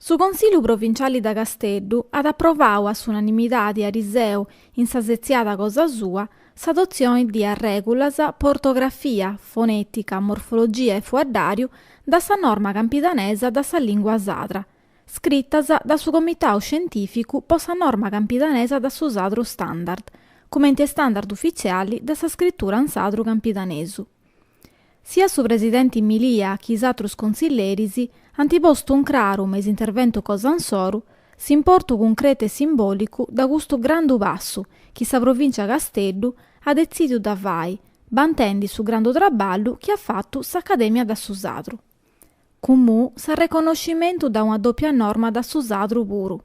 Su Consiglio Provinciali da Casteddu ad approvau a s'unanimitadi a Riseu in sa seziata cosa sua s'adozione di regulas po ortografia, fonetica, morfologia e fuaddariu da sa norma campidanesa da sa lingua sadra, scrittas da su Comitau Scientificu po sa norma campidanesa da su sadru standard, comente standard ufficiali da sa scrittura in sadru campidanesu. Sia su presidente Milia che is atrus consillerisi antipostu un craru mes intervento cosansoru, s'importu concreto e simbolicu da gustu grandu passu chi sa provincia Casteddu ha decidiu da fai, bantendi su grandu traballu chi ha fattu s'Accademia da su sadru. Cumù sa riconoscimentu da una doppia norma da su sadru puru.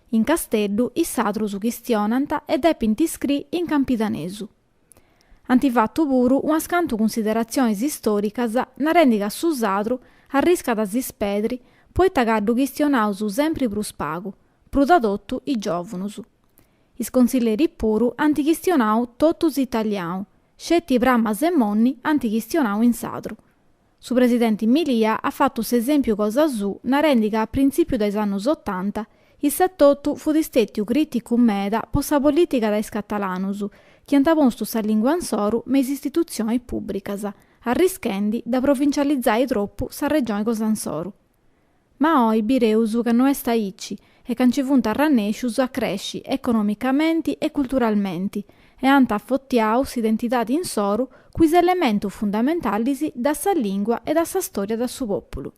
In Casteddu i sadru su chistionanta e depinti scri in campidanesu. Antifattu puru una scantu consideraziones istoricas narendiga su sadru arriscat a s'ispedri poita caddu chistionaus sempre prus pagu, prus tottu i giovunus. Is consilleri puru anti chistionau totus italianu, scetti prammas e monni anti chistionau in sadru. Su presidente Milia ha fatto s'esempiu cosa su narendiga a principiu des annus 80 il settottu fu distettiu criticu meda po sa politica dais catalanus, chi antapostu sa lingua ansoru meis istituzionis pubblicas, arrischendi da provincializzare troppu sa regione cosansoru. Ma oi bireus ca no est aici e can ci funt arrannescius a cresci economicamenti e culturalmenti e ant affottiau s'identidade insoru quis elementu fundamentalisi da sa lingua e da sa storia da su populu.